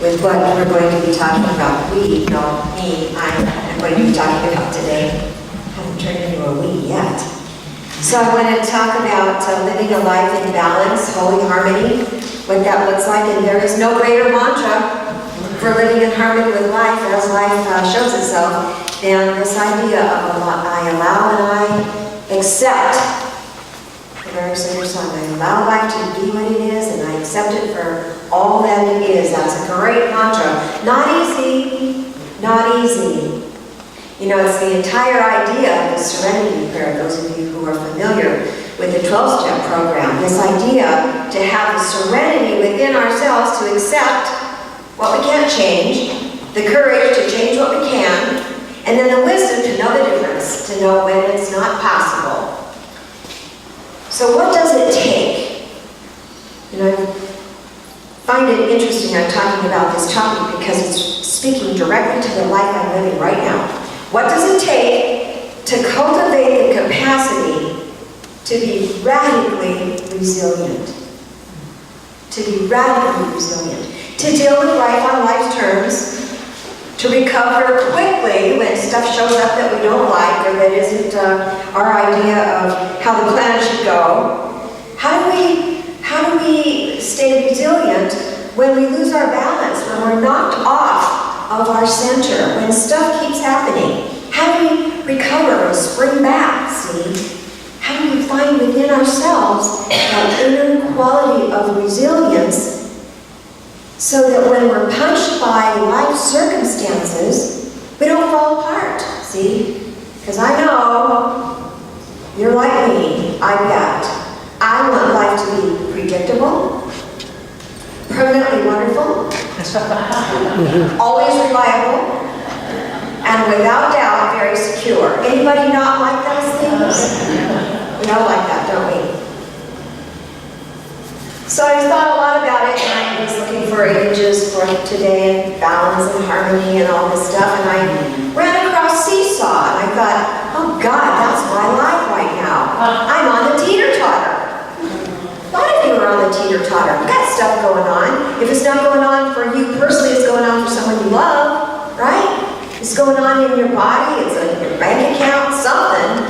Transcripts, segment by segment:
with what we're going to be talking about. We, no, me, I am going to be talking about today. I haven't turned into a we yet. So I want to talk about living a life in balance, holy harmony, what that looks like, and there is no greater mantra for living in harmony with life as life shows itself than this idea of I allow and I accept. The very same song, I allow life to be what it is and I accept it for all that it is. That's a great mantra. Not easy, not easy. You know, it's the entire idea of the Serenity Prayer, those of you who are familiar with the 12-step program, this idea to have the serenity within ourselves to accept what we can't change, the courage to change what we can, and then the wisdom to know the difference, to know when it's not possible. So what does it take? You know, I find it interesting I'm talking about this topic because it's speaking directly to the life I'm living right now. What does it take to cultivate the capacity to be radically resilient? To be radically resilient. To deal with life on life's terms. To recover quickly when stuff shows up that we don't like or that isn't our idea of how the planet should go. How do we stay resilient when we lose our balance, when we're knocked off of our center, when stuff keeps happening? How do we recover and spring back, see? How do we find within ourselves that inner quality of resilience so that when we're punched by life circumstances, we don't fall apart, see? Because I know you're like me, I bet. I want life to be predictable, permanently wonderful, always reliable, and without doubt, very secure. Anybody not like those things? We all like that, don't we? So I thought a lot about it, and I was looking for images for today, and balance and harmony and all this stuff, and I ran across seesaw, and I thought, oh God, that's my life right now. I'm on the teeter-totter. A lot of you are on the teeter-totter. You've got stuff going on. If it's not going on for you personally, it's going on for someone you love, right? It's going on in your body, it's in your bank account, something.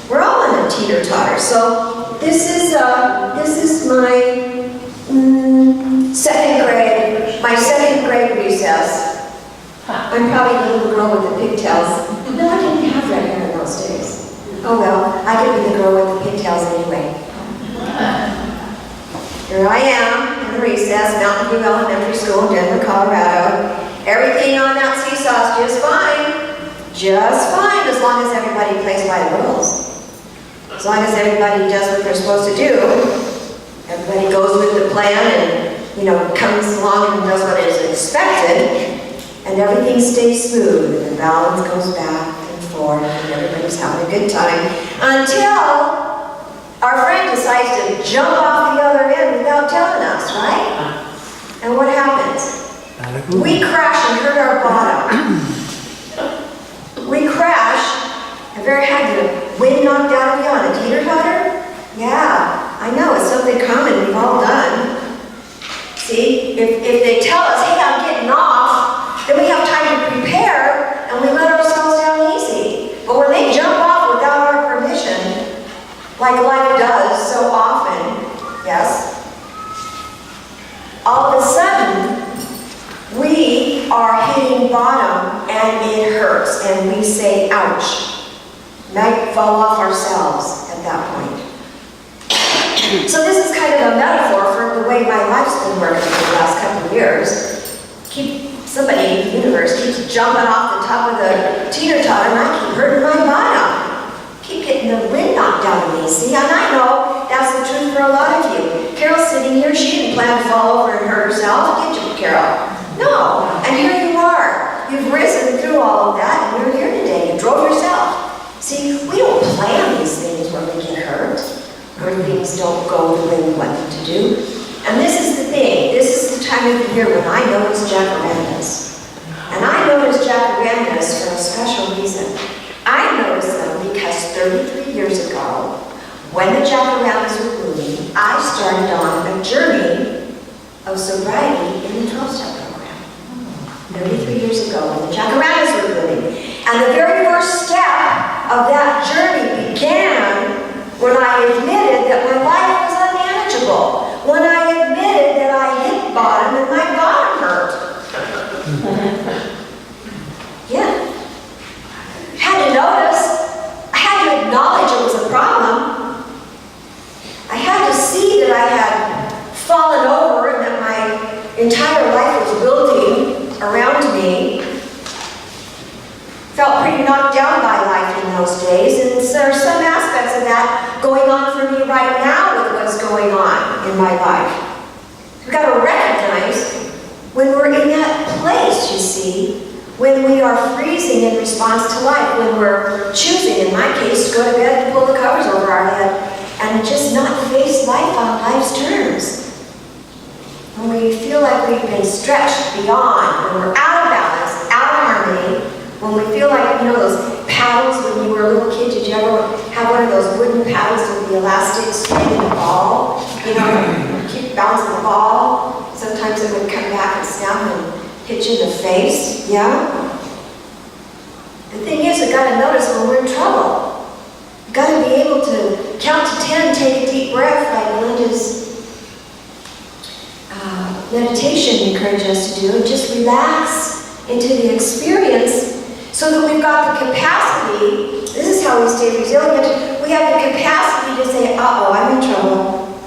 We're all on a teeter-totter. So this is my second grade recess. I'm probably the little girl with the pigtails. No, I didn't have red hair in those days. Oh well, I could be the girl with the pigtails anyway. Here I am in the recess, Mountain View Elementary School in Denver, Colorado. Everything on that seesaw is just fine. Just fine, as long as everybody plays by the rules. As long as everybody does what they're supposed to do. Everybody goes with the plan and, you know, comes along and does what is expected. And everything stays smooth and the balance goes back and forth and everybody's having a good time. Until our friend decides to jump off the other end without telling us, right? And what happens? We crash and hurt our bottom. We crash and very had the wind knocked out of you on a teeter-totter? Yeah, I know, it's something common we've all done. See, if they tell us, hey, I'm getting off, then we have time to prepare and we let ourselves down easy. But when they jump off without our permission, like life does so often, yes, all of a sudden, we are hitting bottom and it hurts and we say, ouch. Might fall off ourselves at that point. So this is kind of a metaphor for the way my life's been working for the last couple of years. Somebody in the universe keeps jumping off the top of the teeter-totter and I keep hurting my bottom. Keep getting the wind knocked out of me, see? And I know that's the truth for a lot of you. Carol's sitting here, she didn't plan to fall over and hurt herself, did you, Carol? No, and here you are. You've risen through all of that and you're here today. You drove yourself. See, we don't plan these things when we get hurt or things don't go the way we want them to do. And this is the thing. This is the time of the year when I notice jacarandas. And I notice jacarandas for a special reason. I notice them because 33 years ago, when the jacarandas were blooming, I started on a journey of sobriety in the 12-step program. told and the jacaranas were blooming. And the very first step of that journey began when I admitted that my life was unmanageable. When I admitted that I hit bottom and my bottom hurt. Yeah. Had to notice. I had to acknowledge it was a problem. I had to see that I had fallen over and that my entire life was building around me. Felt pretty knocked down by life in those days, and there are some aspects of that going on for me right now with what's going on in my life. We've got to recognize when we're in that place, you see, when we are freezing in response to life, when we're choosing, in my case, to go to bed and pull the covers over our head and just not face life on life's terms. When we feel like we've been stretched beyond, when we're out of balance, out of harmony, when we feel like, you know, those paddles when you were a little kid, did you ever have one of those wooden paddles with the elastic string and the ball? You know, keep bouncing the ball. Sometimes it would come back and snap and hit you in the face, yeah? The thing is, we've got to notice when we're in trouble. We've got to be able to count to 10, take a deep breath like Melinda's meditation encouraged us to do, and just relax into the experience so that we've got the capacity, this is how we stay resilient, we have the capacity to say, uh-oh, I'm in trouble.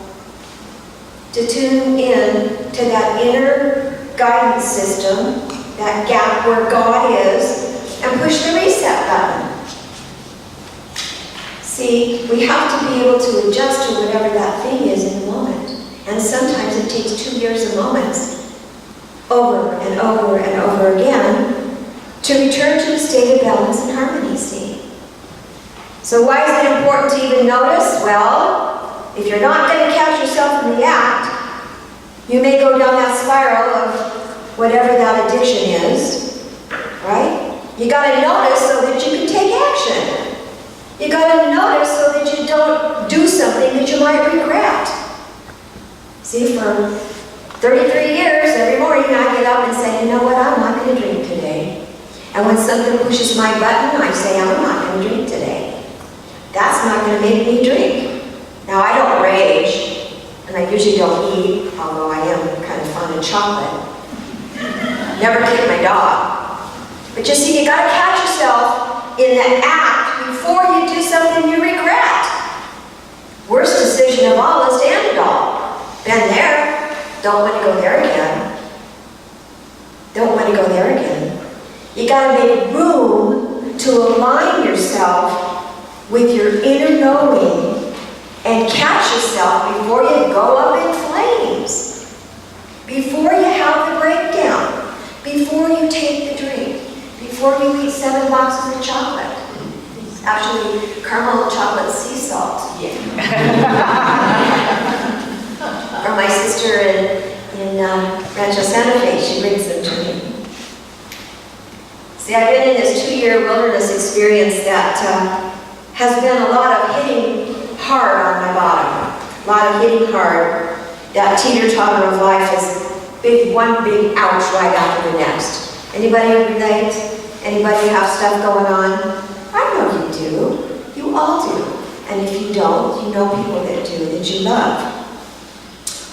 To tune in to that inner guidance system, that gap where God is, and push the reset button. See, we have to be able to adjust to whatever that thing is in the moment. And sometimes it takes 2 years of moments, over and over and over again, to return to a state of balance and harmony, see. So why is it important to even notice? Well, if you're not going to catch yourself in the act, you may go down that spiral of whatever that addiction is, right? You got to notice so that you can take action. You got to notice so that you don't do something that you might regret. See, for 33 years, every morning I get up and say, you know what, I'm not going to drink today. And when something pushes my button, I say, I'm not going to drink today. That's not going to make me drink. Now, I don't rage, and I usually don't eat, although I am kind of fond of chocolate. Never kick my dog. But you see, you got to catch yourself in the act before you do something you regret. Worst decision of all is to end it all. Been there. Don't want to go there again. Don't want to go there again. You got to make room to align yourself with your inner knowing and catch yourself before you go up in flames. Before you have the breakdown. Before you take the drink. Before you eat 7 boxes of chocolate. Actually, caramel chocolate sea salt. Yeah. Or my sister in Rancho Santa Fe, she brings them to me. See, I've been in this 2-year wilderness experience that has been a lot of hitting hard on my bottom. A lot of hitting hard. That teeter-totter of life is one big ouch right after the next. Anybody relate? Anybody have stuff going on? I know you do. You all do. And if you don't, you know people that do, that you love.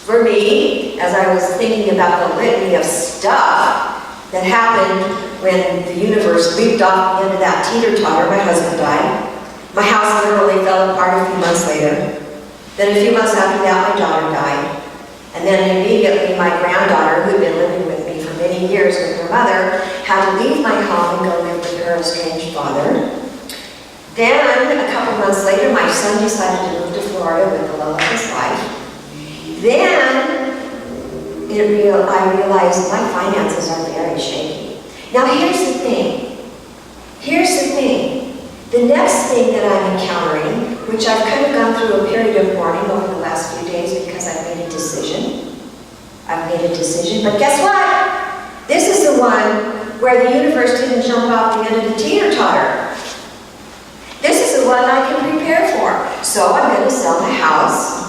For me, as I was thinking about the litany of stuff that happened when the universe leaped off the end of that teeter-totter, my husband died. My house literally fell apart a few months later. Then a few months after that, my daughter died. And then immediately my granddaughter, who had been living with me for many years with her mother, had to leave my home and go live with her estranged father. Then, a couple months later, my son decided to move to Florida with the love of his life. Then, I realized my finances are very shaky. Now, here's the thing. Here's the thing. The next thing that I'm encountering, which I've kind of gone through a period of mourning over the last few days because I've made a decision. But guess what? This is the one where the universe didn't jump off the end of the teeter-totter. This is the one I can prepare for. So I'm going to sell my house.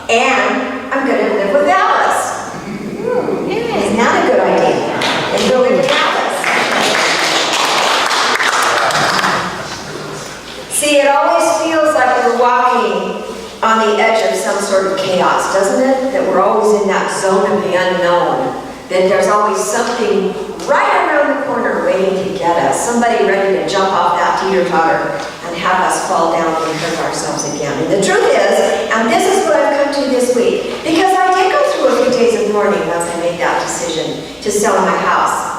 And I'm going to live with Alice. Isn't that a good idea? doesn't it? That we're always in that zone of the unknown. That there's always something right around the corner waiting to get us. Somebody ready to jump off that teeter-totter and have us fall down and hurt ourselves again. And the truth is, and this is what I've come to this week, because I did go through a few days of mourning once I made that decision to sell my house.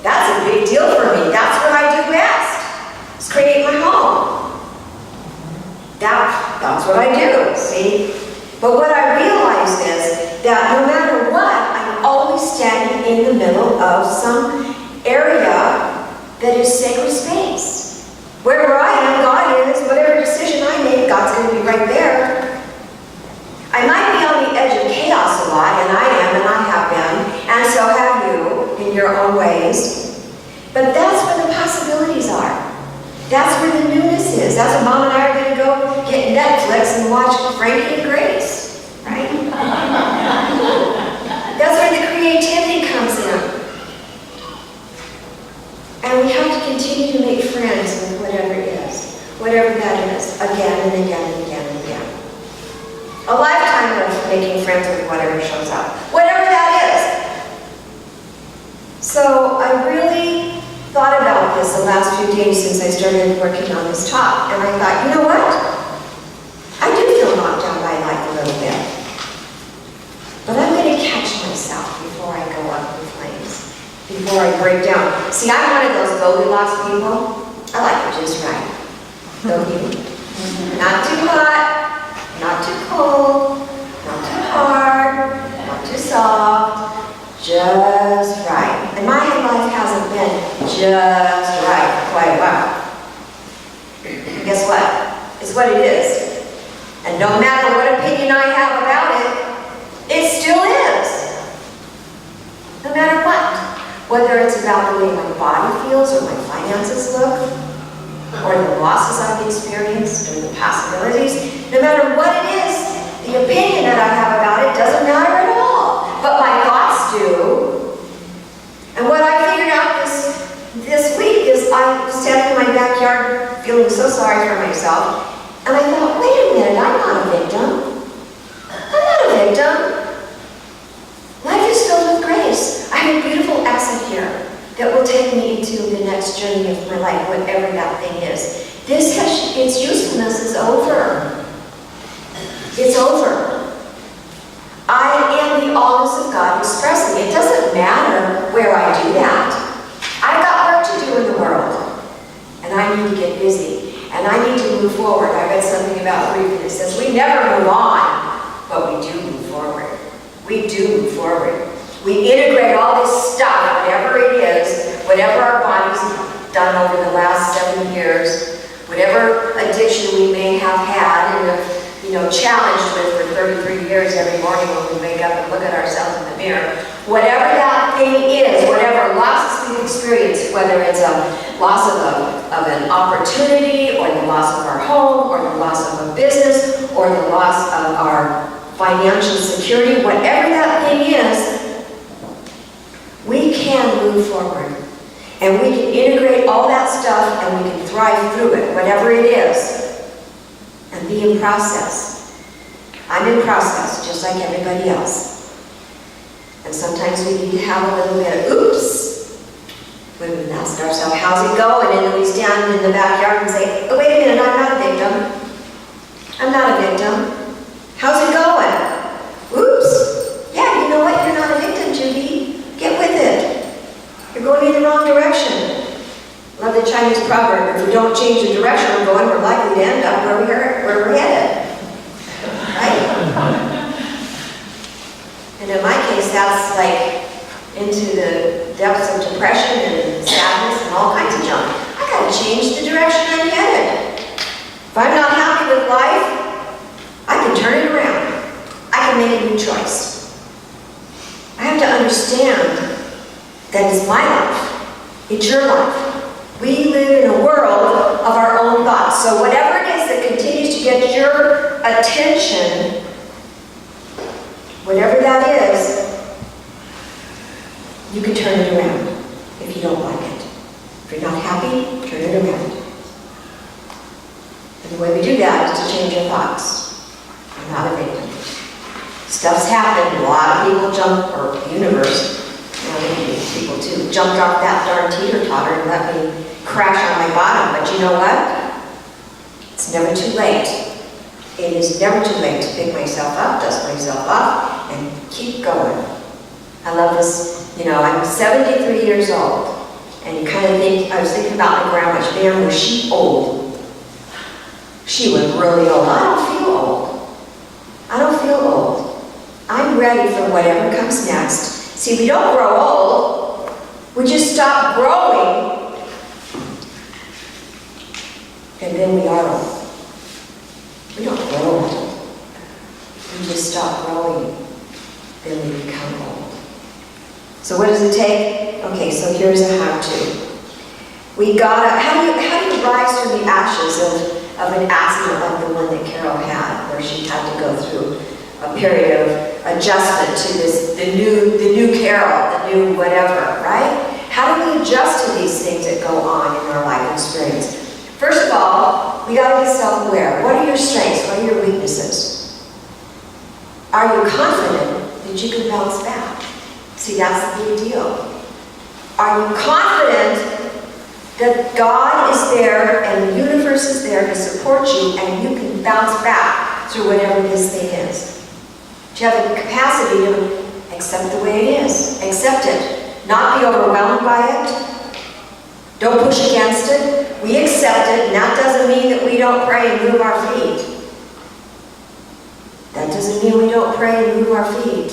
That's a big deal for me. That's what I do best, is create my home. That's what I do, see? But what I realized is that no matter what, I'm always standing in the middle of some area that is sacred space. Wherever I am, God is. Whatever decision I make, God's going to be right there. I might be on the edge of chaos a lot, and I am, and I have been, and so have you in your own ways. But that's where the possibilities are. That's where the newness is. That's where Mom and I are going to go get Netflix and watch Frankie and Grace, right? That's where the creativity comes in. And we have to continue to make friends with whatever that is, again and again and again and again. A lifetime of making friends with whatever shows up, whatever that is. So I really thought about this the last few days since I started working on this talk, and I thought, you know what? I do feel knocked down by life a little bit. But I'm going to catch myself before I go up in flames, before I break down. See, I'm one of those Goldilocks people. I like it just right. Don't you? Not too hot, not too cold, not too hard, not too soft. Just right. And my life hasn't been just right for quite a while. Guess what? It's what it is. And no matter what opinion I have about it, it still is. No matter what. Whether it's about the way my body feels or my finances look, or the losses I've experienced, or the possibilities, no matter what it is, the opinion that I have about it doesn't matter at all. But my thoughts do. And what I figured out this week is I was standing in my backyard feeling so sorry for myself, and I thought, wait a minute, I'm not a victim. I'm not a victim. Life is filled with grace. I have a beautiful exit here that will take me into the next journey of my life, whatever that thing is. Its usefulness is over. It's over. I am the allness of God expressing. It doesn't matter where I do that. I've got work to do in the world. And I need to get busy. And I need to move forward. I read something about grief, and it says we never move on, but we do move forward. We do move forward. We integrate all this stuff, whatever it is, whatever our bodies have done over the last 7 years, whatever addiction we may have had and challenged with for 33 years every morning when we wake up and look at ourselves in the mirror. Whatever that thing is, whatever losses we've experienced, whether it's a loss of an opportunity, or the loss of our home, or the loss of a business, or the loss of our financial security, whatever that thing is, we can move forward. And we can integrate all that stuff and we can thrive through it, whatever it is. And be in process. I'm in process, just like everybody else. And sometimes we need to have a little bit of oops. We would ask ourselves, how's it going? And then we stand in the backyard and say, oh, wait a minute, I'm not a victim. I'm not a victim. How's it going? Oops. Yeah, you know what? You're not a victim, Judy. Get with it. You're going in the wrong direction. Love the Chinese proverb, if we don't change the direction we're going, we're likely to end up where we're headed. Right? And in my case, that's like into the depths of depression and sadness and all kinds of junk. I gotta change the direction I'm headed. If I'm not happy with life, I can turn it around. I can make a new choice. I have to understand that it's my life. It's your life. We live in a world of our own thoughts. So whatever it is that continues to get your attention, whatever that is, you can turn it around if you don't like it. If you're not happy, turn it around. And the way we do that is to change your thoughts. I'm not a victim. Stuff's happened, a lot of people jumped, or the universe, maybe people too, jumped off that darn teeter-totter and let me crash on my bottom. But you know what? It's never too late. It is never too late to pick myself up, dust myself up, and keep going. I love this, I'm 73 years old, and you kind of think, I was thinking about my grandma, man, was she old? She was really old. I don't feel old. I don't feel old. I'm ready for whatever comes next. See, we don't grow old, we just stop growing, and then we are old. We don't grow old. We just stop growing, then we become old. So what does it take? Okay, so here's a how-to. We gotta, how do you rise from the ashes of an accident like the one that Carol had, where she had to go through a period of adjustment to the new Carol, the new whatever, right? How do we adjust to these things that go on in our life experience? First of all, we gotta be self-aware. What are your strengths? What are your weaknesses? Are you confident that you can bounce back? See, that's the big deal. Are you confident that God is there and the universe is there to support you and you can bounce back through whatever this thing is? Do you have the capacity to accept the way it is? Accept it. Not be overwhelmed by it. Don't push against it. We accept it, and that doesn't mean that we don't pray and move our feet. That doesn't mean we don't pray and move our feet.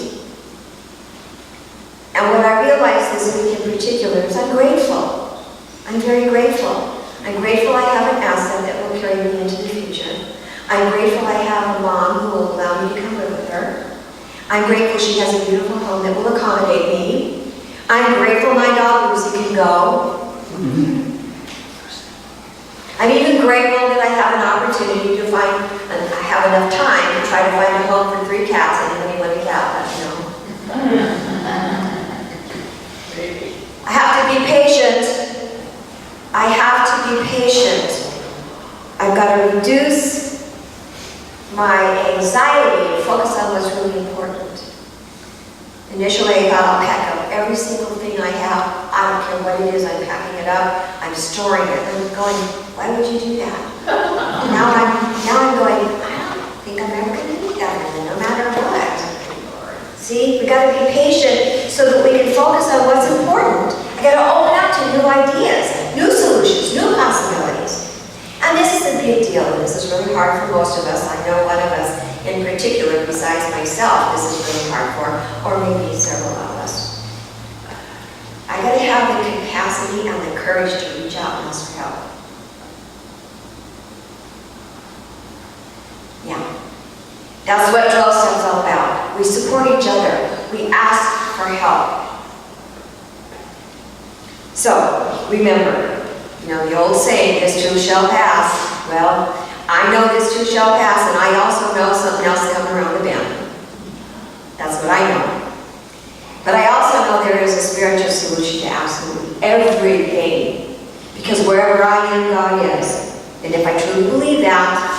And what I realized this week in particular is I'm grateful. I'm very grateful. I'm grateful I have an asset that will carry me into the future. I'm grateful I have a mom who will allow me to come live with her. I'm grateful she has a beautiful home that will accommodate me. I'm grateful my dog Lucy can go. I'm even grateful that I have an opportunity to find, and I have enough time to try to find a home for 3 cats. Anybody want a cat, let me know. I have to be patient. I have to be patient. I've got to reduce my anxiety and focus on what's really important. Initially, I thought I'll pack up every single thing I have. I don't care what it is, I'm packing it up, I'm storing it. I'm going, why would you do that? now I'm going, I don't think I'm ever going to need that again, no matter what. See, we got to be patient so that we can focus on what's important. I got to open up to new ideas, new solutions, new possibilities. And this is a big deal, and this is really hard for most of us. I know one of us in particular, besides myself, this is really hard for, or maybe several of us. I got to have the capacity and the courage to reach out and ask for help. Yeah. That's what 12 Steps is all about. We support each other. We ask for help. So, remember, the old saying, this too shall pass. Well, I know this too shall pass, and I also know something else coming around the bend. That's what I know. But I also know there is a spiritual solution to absolutely everything. Because wherever I am, God is. And if I truly believe that,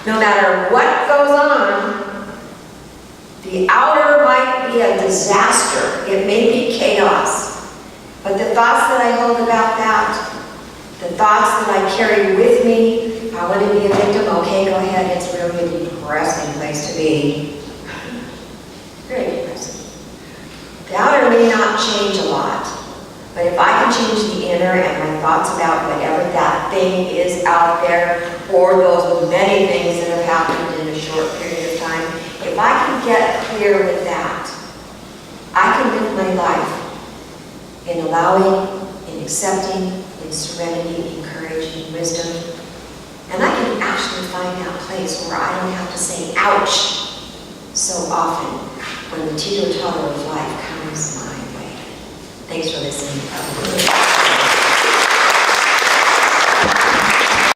no matter what goes on, the outer might be a disaster. It may be chaos. But the thoughts that I hold about that, the thoughts that I carry with me, if I want to be a victim, okay, go ahead, it's really a depressing place to be. Very depressing. The outer may not change a lot, but if I can change the inner and my thoughts about whatever that thing is out there, or those many things that have happened in a short period of time, if I can get clear with that, I can live my life in allowing, in accepting, in serenity, in courage, in wisdom. And I can actually find that place where I don't have to say, ouch, so often when the teeter-totter of life comes my way. Thanks for listening.